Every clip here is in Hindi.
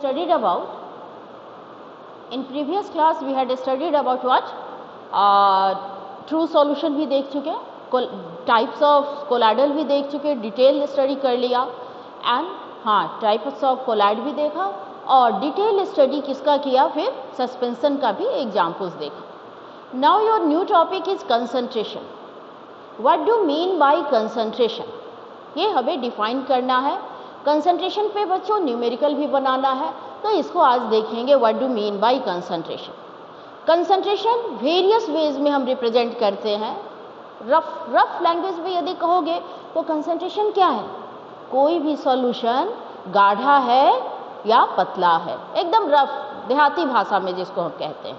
studied about, in previous class we had studied about what? True solution भी देख चुके, टाइप्स ऑफ कोलाइडल भी देख चुके, डिटेल स्टडी कर लिया, एंड हाँ टाइप्स ऑफ कोलाइड भी देखा, और डिटेल स्टडी किसका किया, फिर सस्पेंशन का भी एग्जाम्पल्स देखा. Now your new topic is concentration. What do mean by concentration, ये हमें डिफाइन करना है. कंसंट्रेशन पे बच्चों न्यूमेरिकल भी बनाना है, तो इसको आज देखेंगे. What do mean by concentration. Concentration various ways में हम रिप्रेजेंट करते हैं. रफ लैंग्वेज में यदि कहोगे तो कंसंट्रेशन क्या है, कोई भी सॉल्यूशन गाढ़ा है या पतला है, एकदम रफ देहाती भाषा में जिसको हम कहते हैं.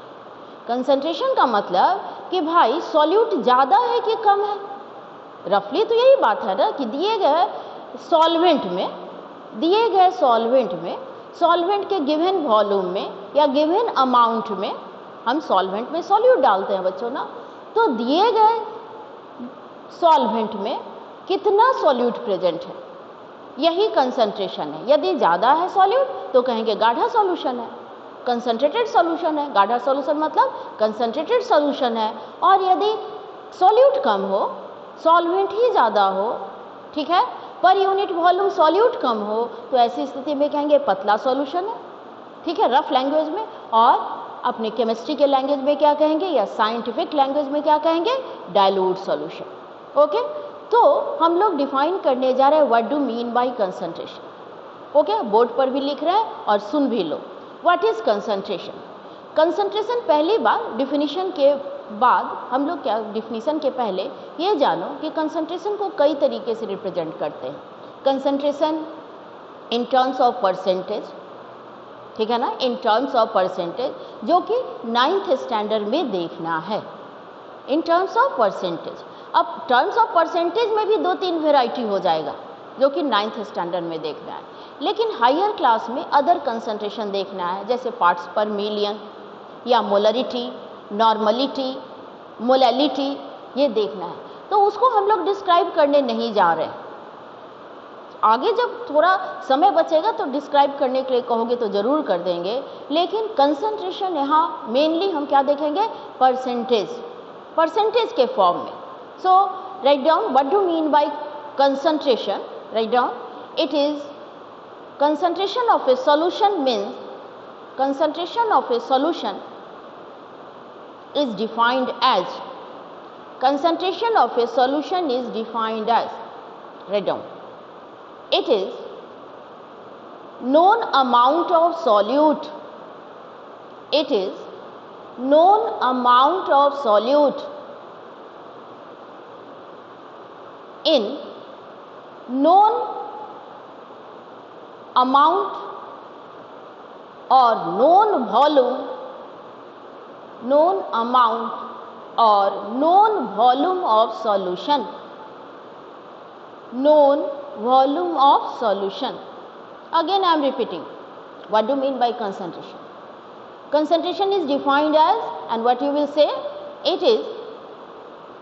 कंसंट्रेशन का मतलब कि भाई सॉल्यूट ज़्यादा है कि कम है. रफली तो यही बात है ना कि दिए गए सॉल्वेंट में सॉल्वेंट के गिवन वॉल्यूम में या गिवन अमाउंट में हम सॉल्वेंट में सॉल्यूट डालते हैं बच्चों ना, तो दिए गए सॉल्वेंट में कितना सॉल्यूट प्रेजेंट है, यही कंसंट्रेशन है. यदि ज़्यादा है सॉल्यूट तो कहेंगे गाढ़ा सॉल्यूशन है, कंसंट्रेटेड सॉल्यूशन है. गाढ़ा सॉल्यूशन मतलब कंसंट्रेटेड सॉल्यूशन है. और यदि सॉल्यूट कम हो, सॉल्वेंट ही ज़्यादा हो, ठीक है, पर यूनिट वॉल्यूम सॉल्यूट कम हो, तो ऐसी स्थिति में कहेंगे पतला सॉल्यूशन है. ठीक है, रफ लैंग्वेज में. और अपने केमिस्ट्री के लैंग्वेज में क्या कहेंगे या साइंटिफिक लैंग्वेज में क्या कहेंगे, डाइल्यूट सॉल्यूशन. ओके, तो हम लोग डिफाइन करने जा रहे हैं what do mean by concentration. Okay, board पर भी लिख रहे हैं और सुन भी लो. What is concentration. कंसंट्रेशन पहली बार डिफिनीशन के बाद हम लोग क्या, डिफिनीशन के पहले ये जानो कि कंसंट्रेशन को कई तरीके से रिप्रेजेंट करते हैं. Concentration in terms of percentage, ठीक है ना, इन टर्म्स ऑफ परसेंटेज, जो कि 9th स्टैंडर्ड में देखना है. In terms of percentage. अब टर्म्स ऑफ परसेंटेज में भी 2-3 वेराइटी हो जाएगा जो कि 9th स्टैंडर्ड में देखना है. लेकिन हायर क्लास में अदर कंसंट्रेशन देखना है, जैसे पार्ट्स पर मिलियन या मोलरिटी, नॉर्मलिटी, मोलैलिटी, ये देखना है. तो उसको हम लोग डिस्क्राइब करने नहीं जा रहे. आगे जब थोड़ा समय बचेगा तो डिस्क्राइब करने के लिए कहोगे तो ज़रूर कर देंगे. लेकिन कंसंट्रेशन यहाँ मेनली हम क्या देखेंगे, परसेंटेज के फॉर्म में. So write down what do mean by concentration. Write down, it is concentration of a solution means concentration of a solution is defined as concentration of a solution is defined as, write down, it is known amount of solute, it is known amount of solute in known amount or known volume, known amount or known volume of solution, known volume of solution. Again I am repeating, what do you mean by concentration. Concentration is defined as, and what you will say, it is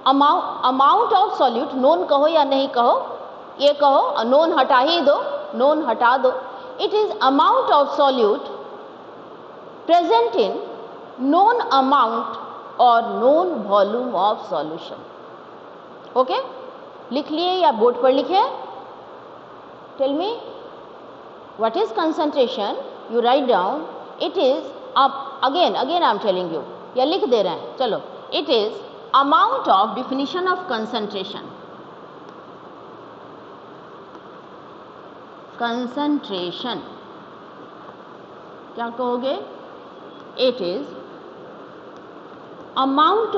amount of solute. known कहो या नहीं कहो, ये कहो, known हटा ही दो, known हटा दो. It is amount of solute present in known amount or known volume of solution. Okay, लिख लिए या बोर्ड पर लिखे. Tell me what is concentration. You write down. It is again I am telling you, या लिख दे रहे हैं. चलो, it is amount of, definition of concentration. Concentration क्या कहोगे, it is amount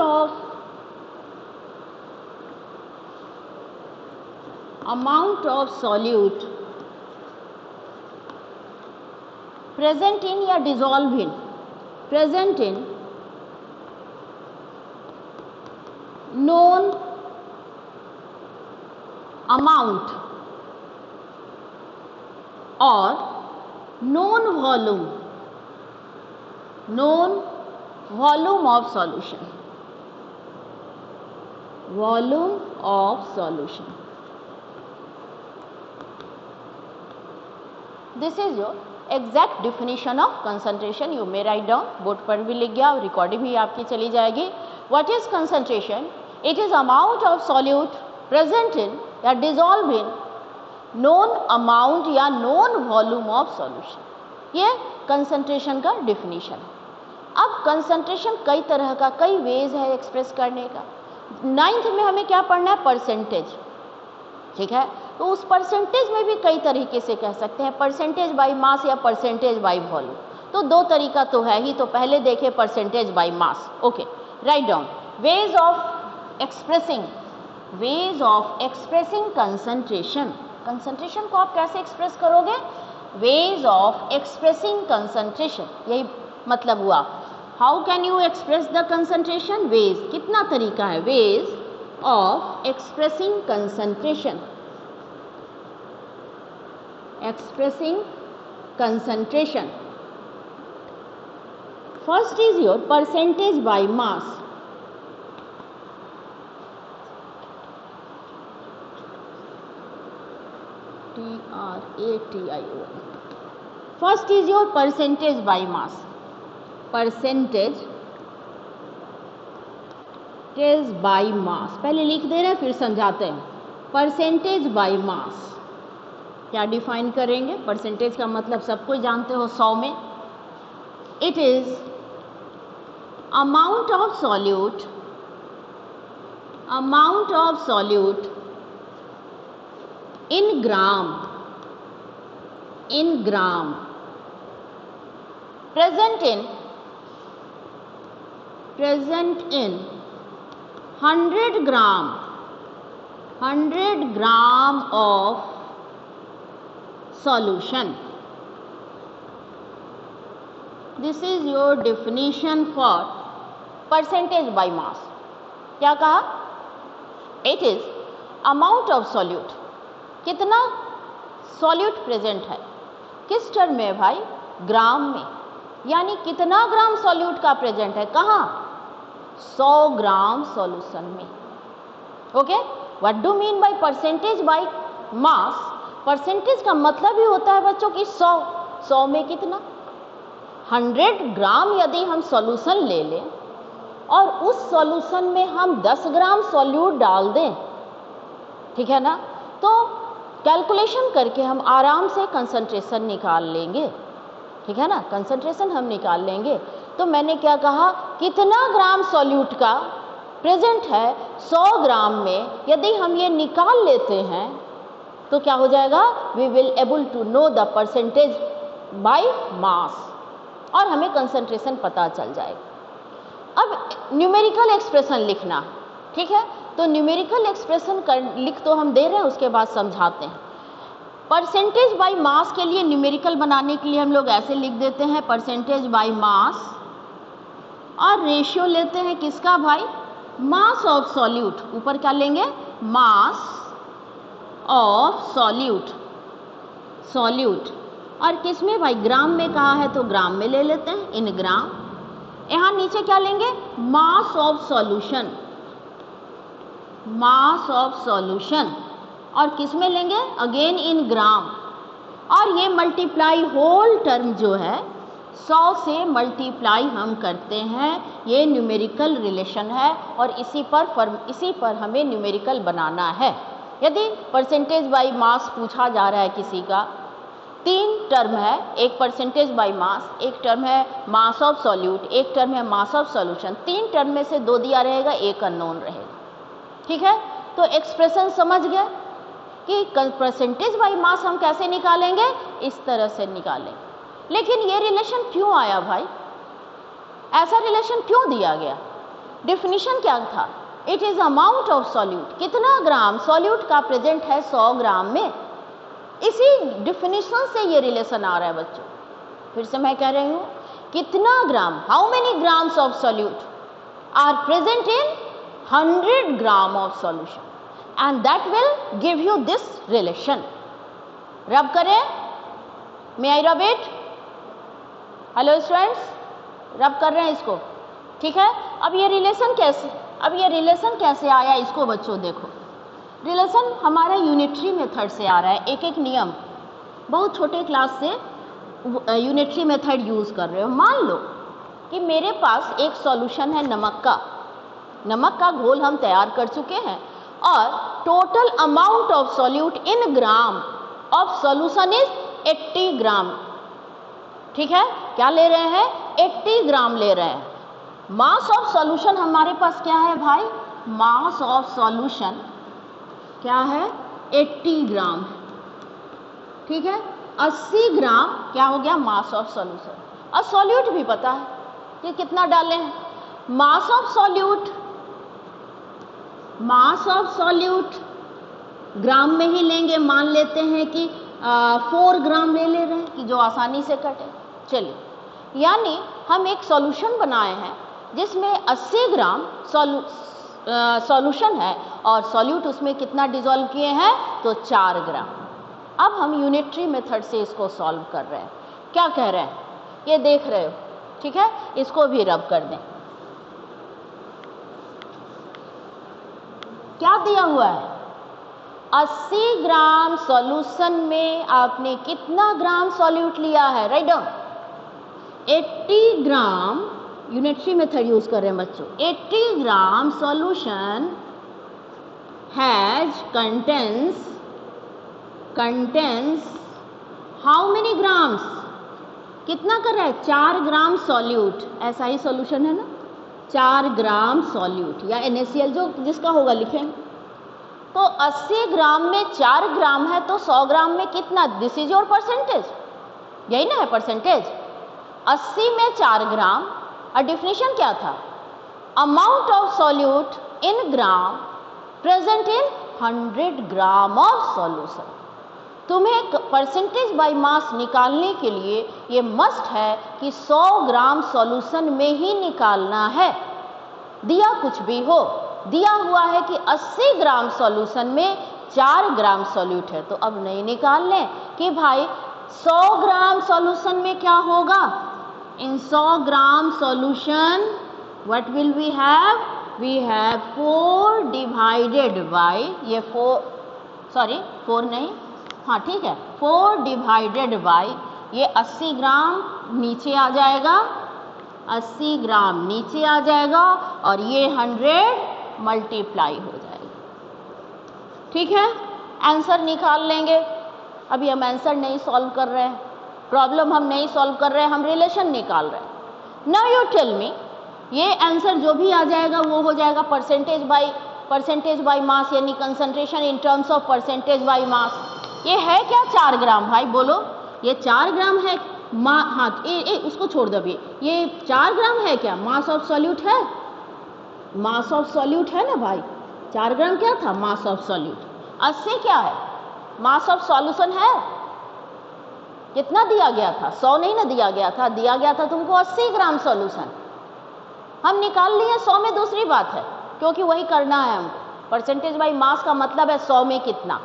of solute present in या dissolve in, present in known amount or known volume of solution, volume of solution. This is your exact definition of concentration you may write down, board पर भी लिख गया, रिकॉर्डिंग भी आपकी चली जाएगी. What is concentration? It is amount of solute present in या डिजॉल्व इन नोन अमाउंट या नोन वॉल्यूम ऑफ सॉल्यूशन. ये कंसंट्रेशन का डिफिनीशन है. अब कंसंट्रेशन कई तरह का, कई वेज है एक्सप्रेस करने का. 9th में हमें क्या पढ़ना है? परसेंटेज. ठीक है, तो उस परसेंटेज में भी कई तरीके से कह सकते हैं, परसेंटेज बाय मास या परसेंटेज बाय वॉल्यूम. तो दो तरीका तो है ही. तो पहले देखें percentage by mass. Okay, write down veg of expressing concentration. Concentration को आप कैसे एक्सप्रेस करोगे? वेज ऑफ एक्सप्रेसिंग कंसंट्रेशन, यही मतलब हुआ. How can you express the concentration? Ways, कितना तरीका है? Ways of expressing concentration. Expressing concentration. First is your percentage by mass. TRATIO. First is your percentage by mass. Percentage by mass पहले लिख दे रहे हैं, फिर समझाते हैं. परसेंटेज बाय मास क्या डिफाइन करेंगे? परसेंटेज का मतलब सब कोई जानते हो, 100 में. It is amount of solute in gram present in 100 gram of solution. This is your definition for percentage by mass. क्या कहा? It is amount of solute. कितना सॉल्यूट प्रेजेंट है, किस टर्म में भाई? ग्राम में. यानी कितना ग्राम सॉल्यूट का प्रेजेंट है? कहाँ? 100 ग्राम सॉल्यूशन में. Okay, what do mean by percentage by mass? Percentage का मतलब ही होता है बच्चों कि 100 में कितना? 100 ग्राम यदि हम सॉल्यूशन ले लें और उस सॉल्यूशन में हम 10 ग्राम सॉल्यूट डाल दें, ठीक है ना, तो कैलकुलेशन करके हम आराम से कंसंट्रेशन निकाल लेंगे. ठीक है ना, कंसंट्रेशन हम निकाल लेंगे. तो मैंने क्या कहा? कितना ग्राम सॉल्यूट का प्रेजेंट है 100 ग्राम में, यदि हम ये निकाल लेते हैं तो क्या हो जाएगा? We will able to know the percentage by mass और हमें कंसंट्रेशन पता चल जाएगा. अब न्यूमेरिकल एक्सप्रेशन लिखना. ठीक है, तो न्यूमेरिकल एक्सप्रेशन लिख तो हम दे रहे हैं, उसके बाद समझाते हैं. परसेंटेज बाय मास के लिए न्यूमेरिकल बनाने के लिए हम लोग ऐसे लिख देते हैं, परसेंटेज बाय मास, और रेशियो लेते हैं किसका भाई? Mass of solute. ऊपर क्या लेंगे? मास ऑफ सॉल्यूट. और किस में भाई? ग्राम में कहा है तो ग्राम में ले लेते हैं, इन ग्राम. यहाँ नीचे क्या लेंगे? मास ऑफ सॉल्यूशन. और किस में लेंगे? अगेन इन ग्राम. और ये मल्टीप्लाई, होल टर्म जो है 100 से मल्टीप्लाई हम करते हैं. ये न्यूमेरिकल रिलेशन है और इसी पर हमें न्यूमेरिकल बनाना है. यदि परसेंटेज बाय मास पूछा जा रहा है किसी का, 3 टर्म है, एक परसेंटेज बाय मास, एक टर्म है मास ऑफ सॉल्यूट, एक टर्म है मास ऑफ सॉल्यूशन. 3 टर्म में से 2 दिया रहेगा, एक अननोन रहेगा. ठीक है, तो एक्सप्रेशन समझ गए कि परसेंटेज बाय मास हम कैसे निकालेंगे? इस तरह से निकालेंगे. लेकिन ये रिलेशन क्यों आया भाई? ऐसा रिलेशन क्यों दिया गया? डिफिनीशन क्या था? It is amount of solute. कितना ग्राम सॉल्यूट का प्रेजेंट है 100 ग्राम में. इसी डिफिनीशन से ये रिलेशन आ रहा है बच्चों. फिर से मैं कह रही हूँ, कितना gram, how many grams of solute are present in 100 gram of solution, and that will give you this relation. रब करें? May I rub it? Hello students, रब कर रहे हैं इसको. ठीक है, अब ये रिलेशन कैसे आया? इसको बच्चों देखो, रिलेशन हमारा यूनिटरी मेथड से आ रहा है. एक एक नियम बहुत छोटे क्लास से यूनिटरी मेथड यूज़ कर रहे हो। मान लो कि मेरे पास एक सॉल्यूशन है नमक का घोल हम तैयार कर चुके हैं और total amount of solute in gram of solution is 80 ग्राम। ठीक है, क्या ले रहे हैं? 80 ग्राम ले रहे हैं। मास ऑफ सॉल्यूशन हमारे पास क्या है भाई? मास ऑफ सॉल्यूशन क्या है? 80 ग्राम। ठीक है, 80 ग्राम क्या हो गया? मास ऑफ सॉल्यूशन। और सॉल्यूट भी पता है कि कितना डाले हैं। मास ऑफ सॉल्यूट ग्राम में ही लेंगे। मान लेते हैं कि 4 ग्राम ले रहे हैं कि जो आसानी से कटे। चलिए, यानी हम एक सॉल्यूशन बनाए हैं जिसमें 80 ग्राम सॉल्यूशन है और सॉल्यूट उसमें कितना डिसॉल्व किए हैं? तो 4 ग्राम। अब हम यूनिटरी मेथड से इसको सॉल्व कर रहे हैं। क्या कह रहे हैं? ये देख रहे हो, ठीक है, इसको भी रब कर दें। क्या दिया हुआ है? 80 ग्राम सॉल्यूशन में आपने कितना ग्राम सॉल्यूट लिया है? Write down. 80 gram, unitary method use कर रहे हैं बच्चों। 80 gram solution has contains how many grams? कितना कर रहा है? 4 ग्राम सॉल्यूट। ऐसा ही सॉल्यूशन है ना, 4 ग्राम सॉल्यूट या NaCl जो जिसका होगा लिखें। तो 80 ग्राम में 4 ग्राम है तो 100 ग्राम में कितना? दिस इज योर परसेंटेज, यही ना है परसेंटेज। 80 में 4 ग्राम और डिफिनेशन क्या था? Amount of solute in gram present in 100 gram of solution. तुम्हें परसेंटेज बाय मास निकालने के लिए ये मस्ट है कि 100 ग्राम सॉल्यूशन में ही निकालना है, दिया कुछ भी हो। दिया हुआ है कि 80 ग्राम सॉल्यूशन में 4 ग्राम सॉल्यूट है, तो अब नहीं निकाल लें कि भाई 100 ग्राम सॉल्यूशन में क्या होगा? In 100 gram solution what will we have? We have 4 divided by, ये 4 नहीं, हाँ ठीक है, 4 डिवाइडेड बाय ये 80 ग्राम नीचे आ जाएगा, 80 ग्राम नीचे आ जाएगा और ये 100 मल्टीप्लाई हो जाएगा। ठीक है, आंसर निकाल लेंगे। अभी हम आंसर नहीं सॉल्व कर रहे हैं, प्रॉब्लम हम नहीं सॉल्व कर रहे हैं, हम रिलेशन निकाल रहे हैं। नाउ यू टेल मी, ये आंसर जो भी आ जाएगा वो हो जाएगा परसेंटेज बाय मास, यानी concentration in terms of percentage by मास। ये है क्या? 4 ग्राम। भाई बोलो, ये 4 ग्राम है। हाँ, उसको छोड़ दो अभी। ये 4 ग्राम है क्या? मास ऑफ सॉल्यूट है, मास ऑफ सॉल्यूट है ना भाई। 4 ग्राम क्या था? मास ऑफ सॉल्यूट। 80 क्या है? मास ऑफ सॉल्यूशन है। कितना दिया गया था? 100 नहीं ना दिया गया था, दिया गया था तुमको 80 ग्राम सॉल्यूशन। हम निकाल लिए 100 में, दूसरी बात है, क्योंकि वही करना है हमको। परसेंटेज बाय मास का मतलब है 100 में कितना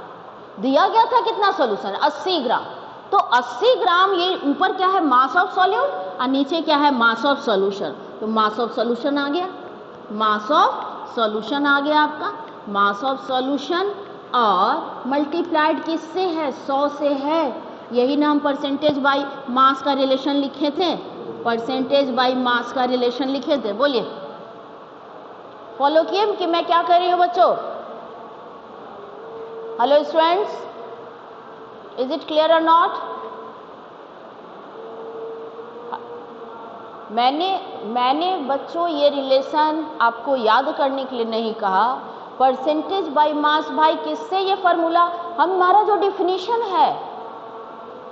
दिया गया था, कितना सॉल्यूशन? 80 ग्राम। तो 80 ग्राम, ये ऊपर क्या है? मास ऑफ सॉल्यूट, और नीचे क्या है? मास ऑफ सॉल्यूशन। तो मास ऑफ सॉल्यूशन आ गया, मास ऑफ सॉल्यूशन आ गया आपका, मास ऑफ सॉल्यूशन, और मल्टीप्लाइड किससे है? 100 से है। यही ना हम परसेंटेज बाय मास का रिलेशन लिखे थे, परसेंटेज बाय मास का रिलेशन लिखे थे। बोलिए, फॉलो किए कि मैं क्या कर रही हूँ बच्चों? Hello students, is it clear और नॉट? मैंने बच्चों ये रिलेशन आपको याद करने के लिए नहीं कहा। परसेंटेज बाय मास भाई किससे? ये फॉर्मूला हमारा जो डिफिनीशन है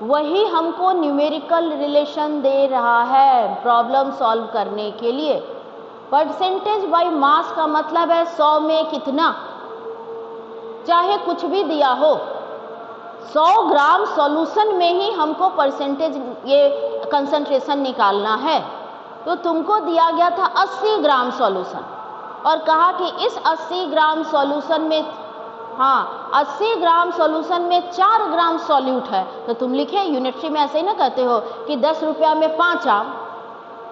वही हमको न्यूमेरिकल रिलेशन दे रहा है प्रॉब्लम सॉल्व करने के लिए। परसेंटेज बाय मास का मतलब है 100 में कितना, चाहे कुछ भी दिया हो। 100 ग्राम सॉल्यूशन में ही हमको परसेंटेज, ये कंसंट्रेशन निकालना है। तो तुमको दिया गया था 80 ग्राम सॉल्यूशन और कहा कि इस 80 ग्राम सॉल्यूशन में, हाँ 80 ग्राम सॉल्यूशन में 4 ग्राम सॉल्यूट है। तो तुम लिखे, यूनिटरी में ऐसे ही ना कहते हो कि 10 रुपया में 5 आम,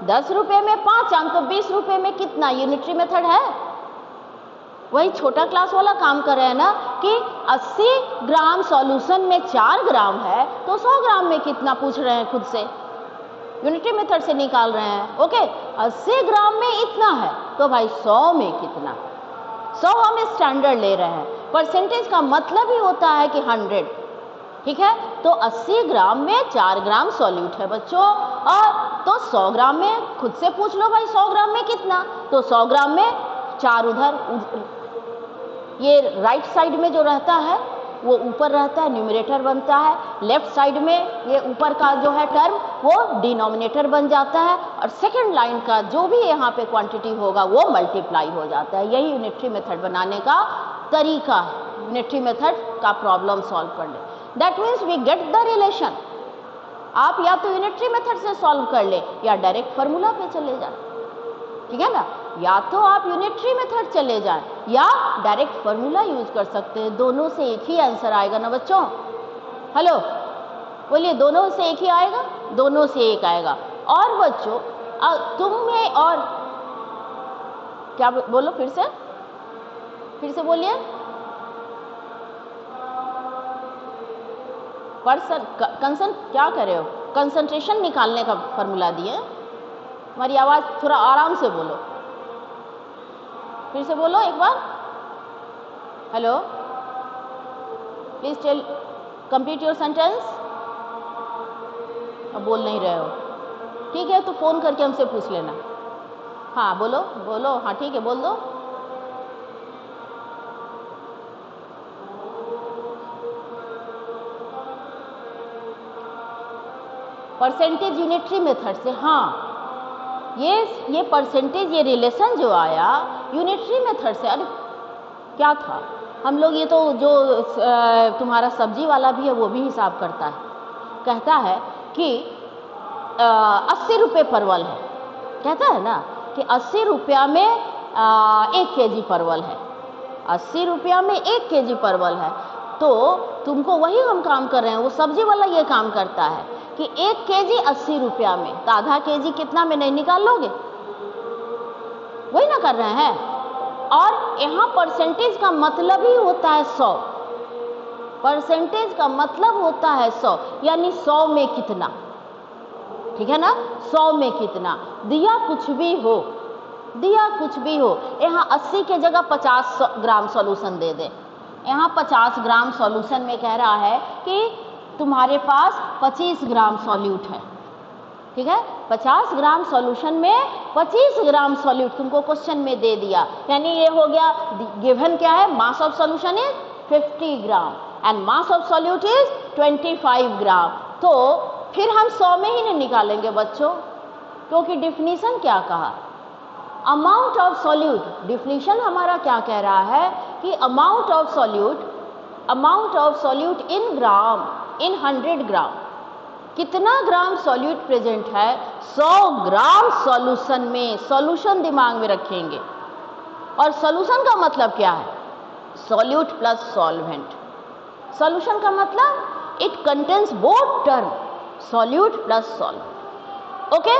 10 रुपये में 5 आम, तो 20 रुपये में कितना? यूनिटरी मेथड है, वही छोटा क्लास वाला काम कर रहे हैं ना कि 80 ग्राम सॉल्यूशन में 4 ग्राम है तो 100 ग्राम में कितना पूछ रहे हैं, खुद से यूनिटरी मेथड से निकाल रहे हैं। ओके, 80 ग्राम में इतना है तो भाई 100 में कितना, 100 हम स्टैंडर्ड ले रहे हैं। परसेंटेज का मतलब ही होता है कि 100, ठीक है। तो 80 ग्राम में 4 ग्राम सॉल्यूट है बच्चों, और तो 100 ग्राम में खुद से पूछ लो भाई 100 ग्राम में कितना, तो 100 ग्राम में 4 उधर, ये राइट साइड में जो रहता है वो ऊपर रहता है, न्यूमरेटर बनता है। लेफ्ट साइड में ये ऊपर का जो है टर्म वो डिनोमिनेटर बन जाता है, और सेकंड लाइन का जो भी यहाँ पे क्वांटिटी होगा वो मल्टीप्लाई हो जाता है। यही यूनिटरी मेथड बनाने का तरीका है, यूनिटरी मेथड का प्रॉब्लम सॉल्व करने। That means we get the relation. आप या तो यूनिटरी मेथड से सॉल्व कर ले या डायरेक्ट फार्मूला पे चले जाए, ठीक है ना। या तो आप यूनिटरी मेथड चले जाएं या डायरेक्ट फार्मूला यूज कर सकते हैं, दोनों से एक ही आंसर आएगा ना बच्चों। हेलो बोलिए, दोनों से एक ही आएगा, दोनों से एक आएगा। और बच्चों तुम्हें और क्या बोलो, फिर से बोलिए। पर्सन क्या कर रहे हो, कंसंट्रेशन निकालने का फार्मूला दिए। हमारी आवाज थोड़ा आराम से बोलो, फिर से बोलो एक बार। Hello, please tell, complete your sentence. अब बोल नहीं रहे हो, ठीक है, तो फोन करके हमसे पूछ लेना। हाँ बोलो बोलो, हाँ ठीक है, बोल दो। परसेंटेज यूनिटरी मेथड से, हाँ ये परसेंटेज, ये रिलेशन जो आया यूनिटरी मेथड से। अरे क्या था, हम लोग ये तो जो तुम्हारा सब्जी वाला भी है वो भी हिसाब करता है, कहता है कि 80 रुपये परवल है, कहता है ना कि 80 रुपया में 1 केजी परवल है, 80 रुपया में 1 केजी परवल है। तो तुमको वही हम काम कर रहे हैं, वो सब्जी वाला ये काम करता है कि 1 केजी 80 रुपया में, तो आधा केजी कितना में नहीं निकाल लोगे, वही ना कर रहे हैं। और यहाँ परसेंटेज का मतलब ही होता है 100, परसेंटेज का मतलब होता है 100, यानी 100 में कितना, ठीक है ना, 100 में कितना दिया, कुछ भी हो दिया, कुछ भी हो। यहाँ 80 के जगह 50 ग्राम सॉल्यूशन दे दे, यहाँ 50 ग्राम सॉल्यूशन में कह रहा है कि तुम्हारे पास 25 ग्राम सॉल्यूट है, ठीक है। 50 ग्राम सॉल्यूशन में 25 ग्राम सॉल्यूट तुमको क्वेश्चन में दे दिया, यानी ये हो गया गिवन क्या है, मास of solution is 50 gram and mass of solute is 25 ग्राम। तो फिर हम 100 में ही नहीं निकालेंगे बच्चों, क्योंकि डिफिनीशन क्या कहा, अमाउंट ऑफ सॉल्यूट। डिफिनीशन हमारा क्या कह रहा है कि अमाउंट ऑफ सॉल्यूट इन ग्राम, इन 100 ग्राम, कितना ग्राम सॉल्यूट प्रेजेंट है 100 ग्राम सॉल्यूशन में। सॉल्यूशन दिमाग में रखेंगे, और सॉल्यूशन का मतलब क्या है, सॉल्यूट प्लस सॉल्वेंट। सॉल्यूशन का मतलब it contains both term, solute plus solvent. Okay,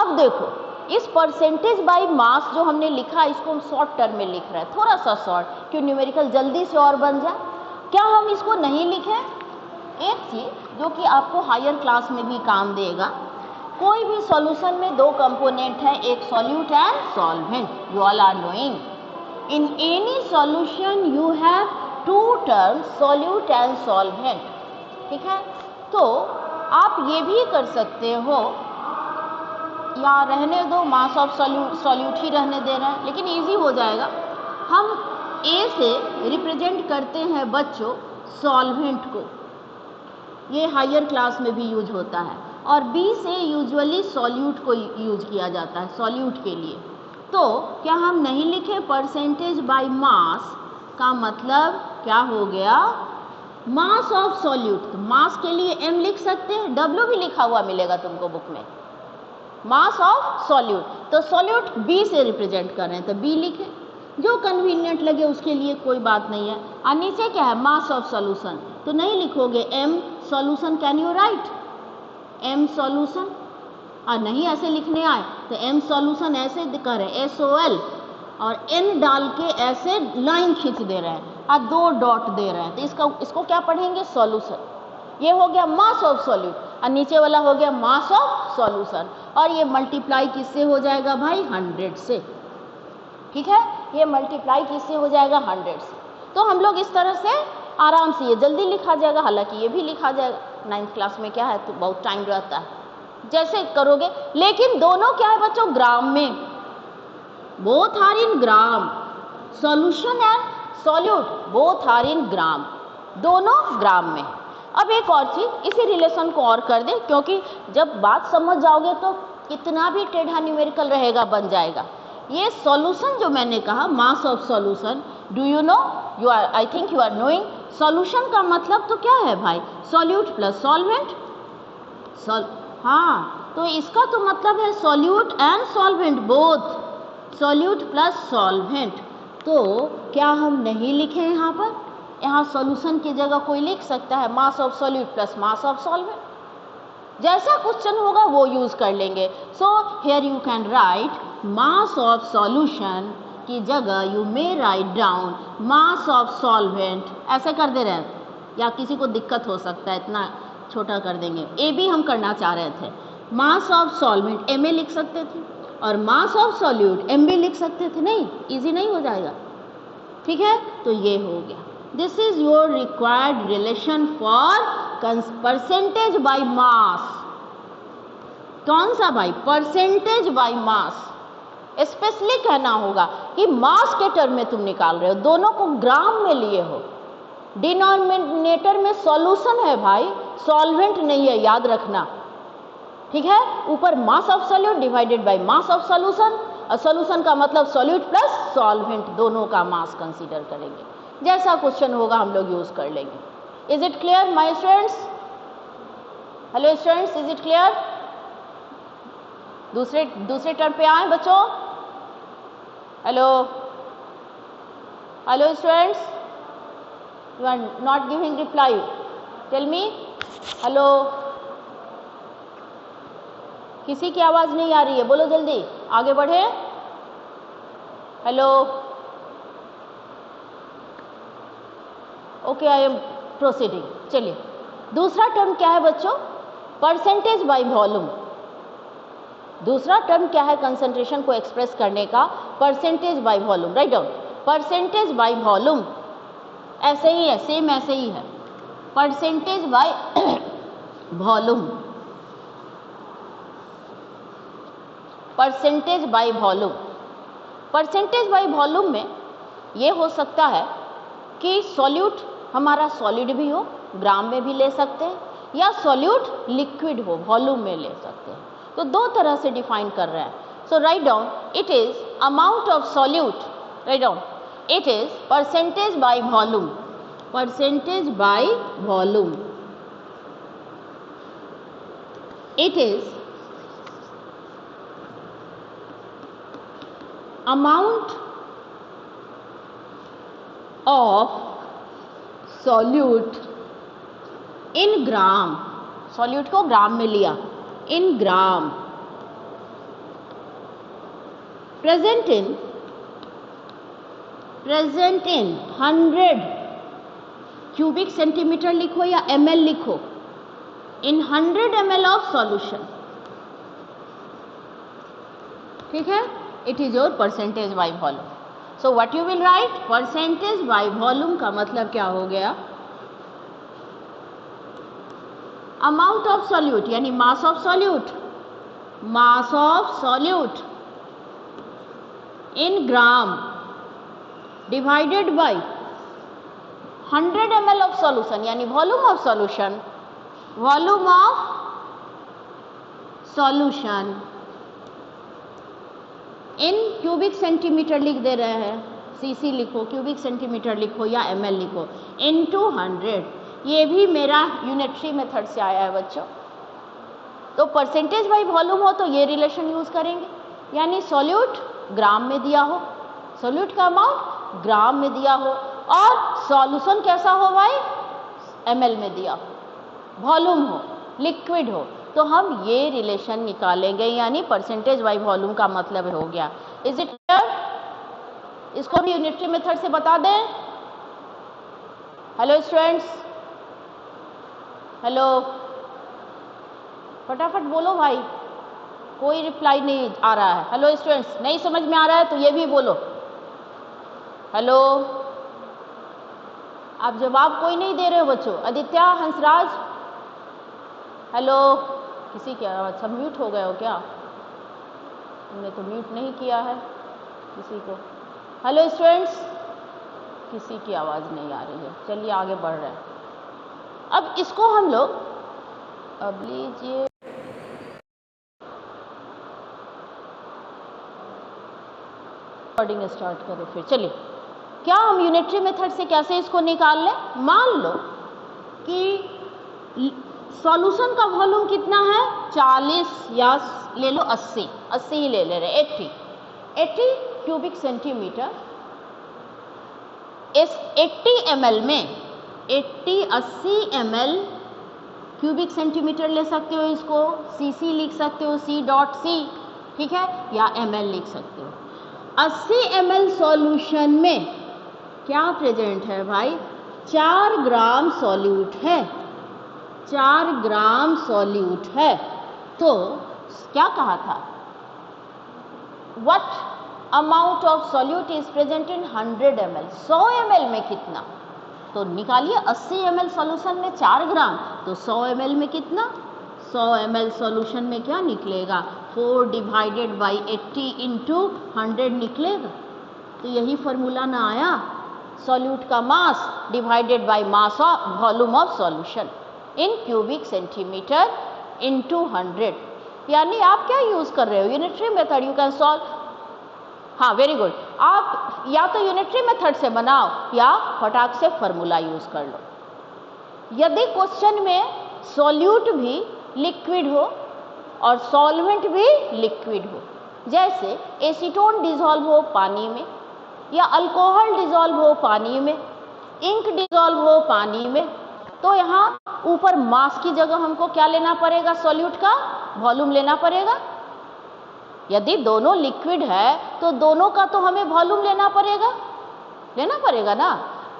अब देखो इस परसेंटेज बाय मास जो हमने लिखा, इसको हम शॉर्ट टर्म में लिख रहे हैं, थोड़ा सा शॉर्ट, क्यों न्यूमेरिकल जल्दी से और बन जाए। क्या हम इसको नहीं लिखें? एक चीज जो कि आपको हायर क्लास में भी काम देगा, कोई भी सॉल्यूशन में 2 कंपोनेंट है, एक solute and solvent. You all are knowing in any solution you have 2 terms, solute and solvent, ठीक है। तो आप ये भी कर सकते हो, या रहने दो, मास ऑफ सॉल्यूट ही रहने दे रहे हैं, लेकिन इजी हो जाएगा। हम ए से रिप्रेजेंट करते हैं बच्चों सॉल्वेंट को, ये हायर क्लास में भी यूज होता है, और बी से यूजुअली सॉल्यूट को यूज किया जाता है, सॉल्यूट के लिए। तो क्या हम नहीं लिखे परसेंटेज बाय मास का मतलब क्या हो गया, मास ऑफ सॉल्यूट। तो मास के लिए m लिख सकते हैं, W भी लिखा हुआ मिलेगा तुमको बुक में, मास ऑफ सॉल्यूट। तो सॉल्यूट B से रिप्रेजेंट कर रहे हैं तो B लिखे, जो कन्वीनियंट लगे उसके लिए कोई बात नहीं है। और नीचे क्या है, मास ऑफ सॉल्यूशन, तो नहीं लिखोगे m solution, can you right m solution, और नहीं ऐसे लिखने आए तो m सॉल्यूशन ऐसे करें SOL, और n डाल के ऐसे लाइन खींच दे रहे हैं और 2 डॉट दे रहे हैं, तो इसको क्या पढ़ेंगे? सॉल्यूशन। ये हो गया मास ऑफ सॉल्यूट और नीचे वाला हो गया मास ऑफ सॉल्यूशन, और ये मल्टीप्लाई किससे हो जाएगा भाई? 100 से। ठीक है, ये मल्टीप्लाई किससे हो जाएगा? 100 से। तो हम लोग इस तरह से आराम से, ये जल्दी लिखा जाएगा, हालांकि ये भी लिखा जाएगा, 9th क्लास में क्या है तो बहुत टाइम रहता है, जैसे करोगे। लेकिन दोनों क्या है बच्चों? ग्राम में, both are in gram. Solution and solute both are in gram, दोनों ग्राम में। अब एक और चीज, इसी रिलेशन को और कर दे, क्योंकि जब बात समझ जाओगे तो कितना भी टेढ़ा न्यूमेरिकल रहेगा बन जाएगा। ये सॉल्यूशन जो मैंने कहा, mass of solution, do you know? You are, I think you are knowing. Solution का मतलब तो क्या है भाई? Solute plus solvent. हाँ, तो इसका तो मतलब है solute and solvent both, solute plus solvent. तो क्या हम नहीं लिखें यहाँ पर? यहाँ सॉल्यूशन की जगह कोई लिख सकता है मास of solute plus mass of solvent. जैसा क्वेश्चन होगा वो यूज कर लेंगे। So here you can write mass of solution की जगह you may write down mass of solvent, ऐसे कर दे रहे हैं, या किसी को दिक्कत हो सकता है इतना छोटा कर देंगे। ए भी हम करना चाह रहे थे, mass of solvent M A लिख सकते थे और mass of solute M B लिख सकते थे। नहीं, इजी नहीं हो जाएगा। ठीक है, तो ये हो गया। This is your required relation for percentage by मास। कौन सा भाई? Percentage by mass. स्पेशली कहना होगा कि मास के टर्म में तुम निकाल रहे हो, दोनों को ग्राम में लिए हो। डिनोमिनेटर में सॉल्यूशन है भाई, सॉल्वेंट नहीं है, याद रखना। ठीक है, ऊपर मास of solute divided by mass of solution, और सॉल्यूशन का मतलब सॉल्यूट प्लस सॉल्वेंट, दोनों का मास कंसीडर करेंगे। जैसा क्वेश्चन होगा हम लोग यूज कर लेंगे। Is it clear my students? Hello students, is it clear? दूसरे टर्म पे आए बच्चों। Hello hello students, you are not giving reply, tell me. Hello, किसी की आवाज नहीं आ रही है, बोलो जल्दी, आगे बढ़े। Hello, okay, I am proceeding. चलिए, दूसरा टर्म क्या है बच्चों? Percentage by volume. दूसरा टर्म क्या है कंसंट्रेशन को एक्सप्रेस करने का? Percentage by volume. Write down, percentage by volume ऐसे ही है, सेम ऐसे ही है, percentage by volume, percentage by volume. Percentage by volume में ये हो सकता है कि सॉल्यूट हमारा सॉलिड भी हो, ग्राम में भी ले सकते हैं, या सॉल्यूट लिक्विड हो, वॉल्यूम में ले सकते हैं। तो दो तरह से डिफाइन कर रहे हैं। So write down, it is amount of solute, write down, it is percentage by volume, percentage by volume, it is amount of solute in gram, solute को ग्राम में लिया, in gram, present in 100 cubic centimetre लिखो या ml लिखो, इन 100 ml ऑफ सॉल्यूशन। ठीक है, it is your percentage by volume. So what you will write? Percentage by volume का मतलब क्या हो गया? अमाउंट ऑफ सॉल्यूट यानी mass of solute, mass of solute in gram divided by 100 ml of solution यानी volume of solution, volume of solution in cubic centimetre लिख दे रहे हैं, सीसी लिखो, क्यूबिक सेंटीमीटर लिखो या ml लिखो, इनटू 100। ये भी मेरा यूनिटरी मेथड से आया है बच्चों। तो परसेंटेज बाय वॉल्यूम हो तो ये रिलेशन यूज करेंगे, यानी सॉल्यूट ग्राम में दिया हो, सॉल्यूट का अमाउंट ग्राम में दिया हो, और सॉल्यूशन कैसा हो भाई? ml में दिया हो, वॉल्यूम हो, लिक्विड हो, तो हम ये रिलेशन निकालेंगे, यानी परसेंटेज बाय वॉल्यूम का मतलब हो गया। Is it clear? इसको भी यूनिटरी मेथड से बता दें। हेलो स्टूडेंट्स, हेलो, फटाफट बोलो भाई, कोई रिप्लाई नहीं आ रहा है। हेलो स्टूडेंट्स, नहीं समझ में आ रहा है तो ये भी बोलो हेलो। आप जवाब कोई नहीं दे रहे हो बच्चों। आदित्य, हंसराज, हेलो, किसी की आवाज़, सब म्यूट हो गए हो क्या? हमने तो म्यूट नहीं किया है किसी को। हेलो स्टूडेंट्स, किसी की आवाज़ नहीं आ रही है। चलिए आगे बढ़ रहे हैं। अब इसको हम लोग, अब लीजिए, रिकॉर्डिंग स्टार्ट करें फिर। चलिए, क्या हम यूनिटरी मेथड से कैसे इसको निकाल लें? मान लो कि सॉल्यूशन का वॉल्यूम कितना है, 40 या ले लो 80 ही ले रहे, 80 क्यूबिक सेंटीमीटर। इस 80 ml में 80 ml क्यूबिक सेंटीमीटर ले सकते हो, इसको cc लिख सकते हो, c.c, ठीक है, या ml लिख सकते हो। 80 ml सॉल्यूशन में क्या प्रेजेंट है भाई? 4 ग्राम सॉल्यूट है, 4 ग्राम सॉल्यूट है। तो क्या कहा था? What amount of solute is present in 100 ml, 100 ml में कितना? तो निकालिए, 80 ml सॉल्यूशन में 4 ग्राम, तो 100 ml में कितना? 100 ml सॉल्यूशन में क्या निकलेगा? 4 डिवाइडेड बाई 80 इंटू 100 निकलेगा। तो यही फॉर्मूला ना आया, सॉल्यूट का mass divided by mass of volume of solution in cubic centimetre into 100। यानी आप क्या यूज कर रहे हो? Unitary method. You can solve, हाँ वेरी गुड। आप या तो यूनिटरी मेथड से बनाओ या फटाक से फॉर्मूला यूज कर लो। यदि क्वेश्चन में सॉल्यूट भी लिक्विड हो और सॉल्वेंट भी लिक्विड हो, जैसे एसीटोन डिसॉल्व हो पानी में, या अल्कोहल डिसॉल्व हो पानी में, इंक डिसॉल्व हो पानी में, तो यहाँ ऊपर मास की जगह हमको क्या लेना पड़ेगा? सॉल्यूट का वॉल्यूम लेना पड़ेगा। यदि दोनों लिक्विड है तो दोनों का तो हमें वॉल्यूम लेना पड़ेगा ना।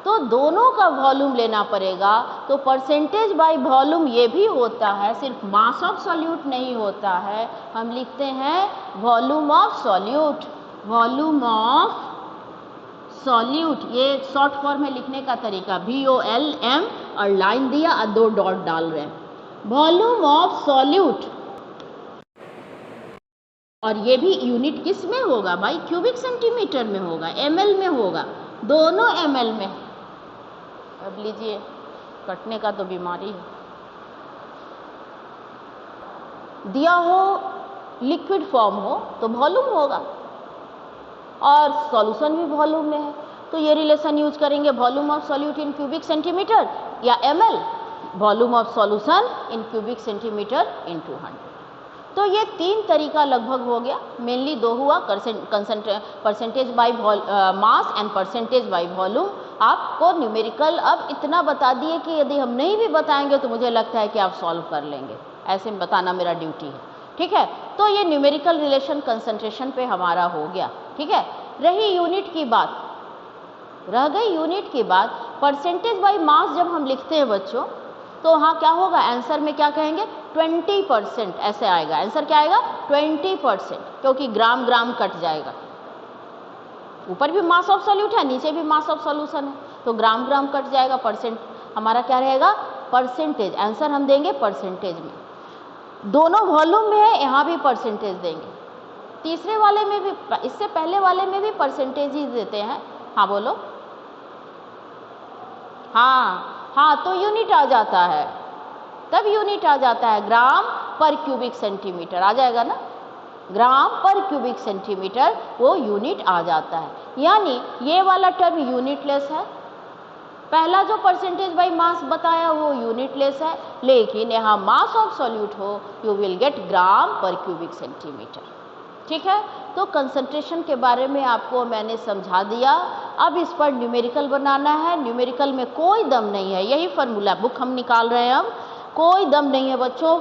तो दोनों का वॉल्यूम लेना पड़ेगा। तो परसेंटेज बाय वॉल्यूम ये भी होता है, सिर्फ मास ऑफ सॉल्यूट नहीं होता है। हम लिखते हैं volume of solute, volume of solute. ये शॉर्ट फॉर्म में लिखने का तरीका, VOLM, और लाइन दिया और 2 डॉट डाल रहे हैं, वॉल्यूम ऑफ सॉल्यूट। और ये भी यूनिट किस में होगा भाई? क्यूबिक सेंटीमीटर में होगा, ml में होगा, दोनों ml में। अब लीजिए, कटने का तो बीमारी है। दिया हो लिक्विड फॉर्म हो तो वॉल्यूम होगा, और सॉल्यूशन भी वॉल्यूम में है, तो ये रिलेशन यूज करेंगे, volume of solute in cubic centimetre या ml, volume of solution in cubic centimetre into 100। तो ये 3 तरीका लगभग हो गया। मेनली 2 हुआ, percentage by mass and percentage by volume. आपको न्यूमेरिकल अब इतना बता दिए कि यदि हम नहीं भी बताएंगे तो मुझे लगता है कि आप सॉल्व कर लेंगे, ऐसे बताना मेरा ड्यूटी है, ठीक है। तो ये न्यूमेरिकल रिलेशन कंसंट्रेशन पे हमारा हो गया, ठीक है। रही यूनिट की बात, रह गई यूनिट की बात। परसेंटेज बाय मास जब हम लिखते हैं बच्चों, तो हाँ क्या होगा? आंसर में क्या कहेंगे? 20% ऐसे आएगा। आंसर क्या आएगा? 20%, क्योंकि ग्राम ग्राम कट जाएगा। ऊपर भी मास ऑफ सॉल्यूट है, नीचे भी मास ऑफ सॉल्यूशन है, तो ग्राम ग्राम कट जाएगा। परसेंट हमारा क्या रहेगा? परसेंटेज। आंसर हम देंगे परसेंटेज में। दोनों वॉल्यूम में है, यहाँ भी परसेंटेज देंगे। तीसरे वाले में भी, इससे पहले वाले में भी परसेंटेज ही देते हैं। हाँ बोलो। हाँ, तो यूनिट आ जाता है, तब यूनिट आ जाता है, ग्राम पर क्यूबिक सेंटीमीटर आ जाएगा ना, ग्राम पर क्यूबिक सेंटीमीटर वो यूनिट आ जाता है। यानी ये वाला टर्म यूनिटलेस है। पहला जो परसेंटेज बाय मास बताया वो यूनिटलेस है, लेकिन यहाँ मास ऑफ सॉल्यूट हो, यू विल गेट ग्राम पर क्यूबिक सेंटीमीटर, ठीक है। तो कंसंट्रेशन के बारे में आपको मैंने समझा दिया। अब इस पर न्यूमेरिकल बनाना है। न्यूमेरिकल में कोई दम नहीं है, यही फार्मूला बुक हम निकाल रहे हैं। हम कोई दम नहीं है बच्चों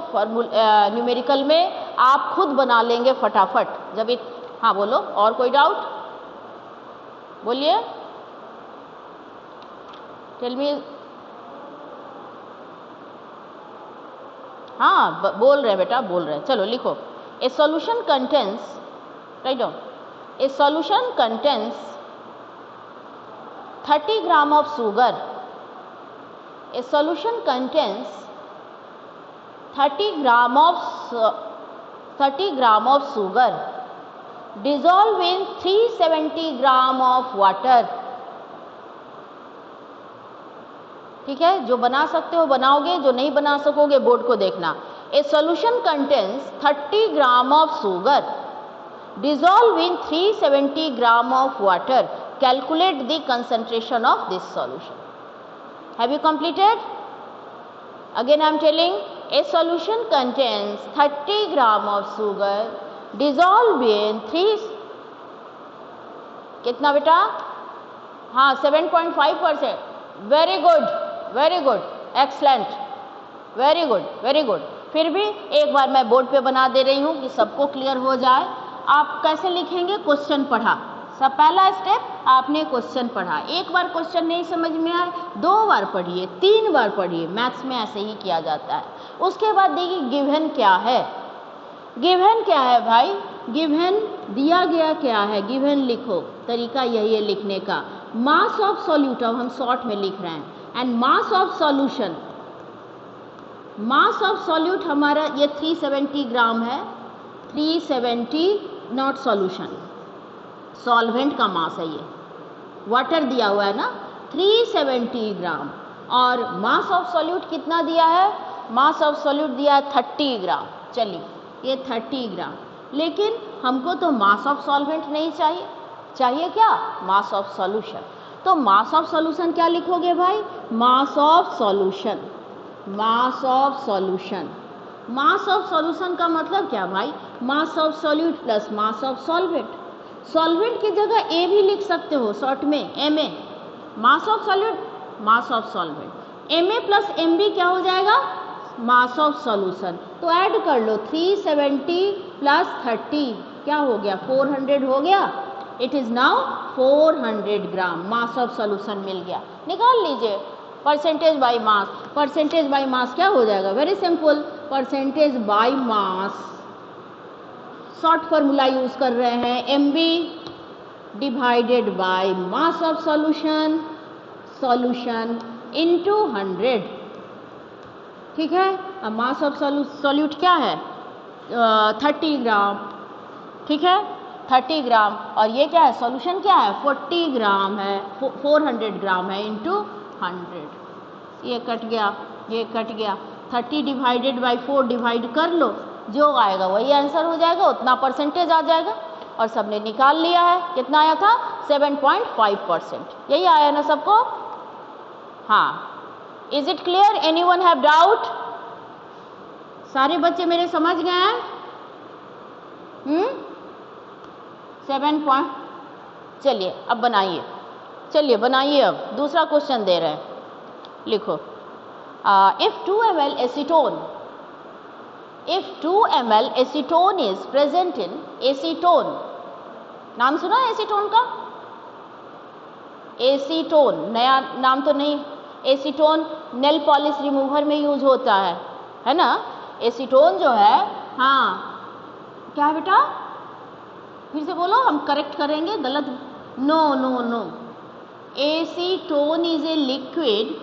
न्यूमेरिकल में, आप खुद बना लेंगे फटाफट। जब हाँ बोलो, और कोई डाउट? बोलिए, टेल मी। हाँ बोल रहे बेटा, बोल रहे, चलो लिखो। ए solution contains, write down, A solution contains 30 gram of sugar. A solution contains 30 gram of sugar dissolve in 370 gram of water. ठीक है, जो बना सकते हो बनाओगे, जो नहीं बना सकोगे बोर्ड को देखना। ए solution contains 30 gram of sugar dissolve in 370 gram of water, calculate the concentration of this solution। Have you completed? Again I am telling, a solution contains 30 gram of sugar dissolve in 3, कितना बेटा? हाँ 7.5%। Very good, very good, excellent, very good, very good. फिर भी एक बार मैं बोर्ड पे बना दे रही हूँ कि सबको क्लियर हो जाए। आप कैसे लिखेंगे? क्वेश्चन पढ़ा, सब पहला स्टेप आपने क्वेश्चन पढ़ा। एक बार क्वेश्चन नहीं समझ में आए 2 बार पढ़िए, 3 बार पढ़िए, मैथ्स में ऐसे ही किया जाता है। उसके बाद देखिए गिवन क्या है। गिवन क्या है भाई? गिवन दिया गया क्या है? गिवन लिखो, तरीका यही है लिखने का। मास ऑफ सॉल्यूट, अब हम शॉर्ट में लिख रहे हैं, and mass of solution, mass of solute हमारा ये 370 ग्राम है। 370 नॉट सॉल्यूशन, सॉल्वेंट का मास है ये, वाटर दिया हुआ है ना 370 ग्राम। और मास ऑफ सॉल्यूट कितना दिया है? मास ऑफ सॉल्यूट दिया है 30 ग्राम। चलिए ये 30 ग्राम, लेकिन हमको तो मास ऑफ सॉल्वेंट नहीं चाहिए, चाहिए क्या? Mass of solution. तो मास ऑफ सॉल्यूशन क्या लिखोगे भाई? Mass of solution, mass of solution. Mass of solution का मतलब क्या भाई? Mass of solute plus mass of solvent. Solvent की जगह ए भी लिख सकते हो शॉर्ट में, M A. Mass of solute, mass of solvent. M A plus M B क्या हो जाएगा? Mass of solution. तो ऐड कर लो 370 प्लस 30 क्या हो गया? 400 हो गया। It is now 400 gram mass of solution मिल गया। निकाल लीजिए percentage by mass. Percentage by mass क्या हो जाएगा? Very simple, percentage by mass, short formula use कर रहे हैं, M B divided by mass of solution, solution into 100। ठीक है, अब मास ऑफ सॉल्यूट क्या है? 30 ग्राम। ठीक है, 30 ग्राम, और ये क्या है? सॉल्यूशन क्या है? 40 ग्राम है, 400 ग्राम है इंटू 100। ये कट गया, ये कट गया। 30 डिवाइडेड बाई 4 डिवाइड कर लो, जो आएगा वही आंसर हो जाएगा, उतना परसेंटेज आ जाएगा। और सबने निकाल लिया है, कितना आया था? 7.5%। यही आया ना सबको? हाँ, is it clear? Anyone have doubt? सारे बच्चे मेरे समझ गए हैं? 7 पॉइंट। चलिए अब बनाइए, चलिए बनाइए। अब दूसरा क्वेश्चन दे रहे हैं, लिखो। If 2 ml acetone, if 2 ml acetone is present in acetone, नाम सुना है एसीटोन का? एसीटोन नया नाम तो नहीं। एसीटोन नेल पॉलिश रिमूवर में यूज होता है ना? एसीटोन जो है, हाँ क्या है बेटा? फिर से बोलो, हम करेक्ट करेंगे गलत। No no no, acetone is a liquid.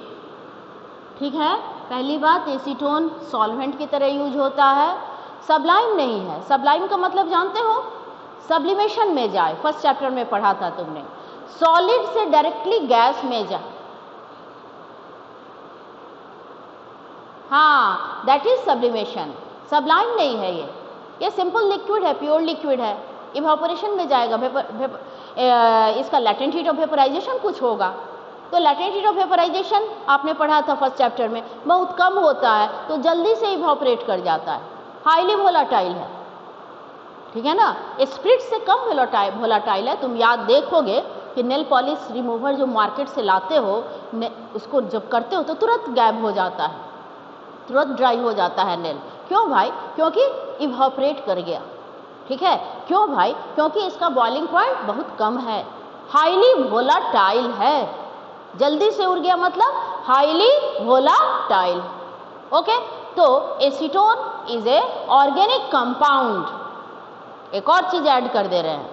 ठीक है, पहली बात, एसीटोन सॉल्वेंट की तरह यूज होता है, सबलाइम नहीं है। सबलाइम का मतलब जानते हो? सब्लिमेशन में जाए, फर्स्ट चैप्टर में पढ़ा था तुमने। सॉलिड से डायरेक्टली गैस में जाए, हाँ दैट इज सब्लिमेशन। सबलाइम नहीं है ये सिंपल लिक्विड है, प्योर लिक्विड है। इवापोरेशन में जाएगा, इसका लैटेंट हीट ऑफ वेपराइजेशन कुछ होगा। तो लैटेंट हीट ऑफ वेपराइजेशन आपने पढ़ा था फर्स्ट चैप्टर में, बहुत कम होता है, तो जल्दी से इवापोरेट कर जाता है, हाईली वोलाटाइल है। ठीक है ना, स्प्रिट से कम वोलाटाइल है। तुम याद देखोगे कि नेल पॉलिश रिमूवर जो मार्केट से लाते हो, उसको जब करते हो तो तुरंत गायब हो जाता है, तुरंत ड्राई हो जाता है नेल। क्यों भाई? क्योंकि इवापोरेट कर गया। ठीक है, क्यों भाई? क्योंकि इसका बॉइलिंग पॉइंट बहुत कम है। हाईली वोलाटाइल है, जल्दी से उड़ गया मतलब हाईली वोलाटाइल। ओके, तो acetone is A organic compound. एक और चीज ऐड कर दे रहे हैं,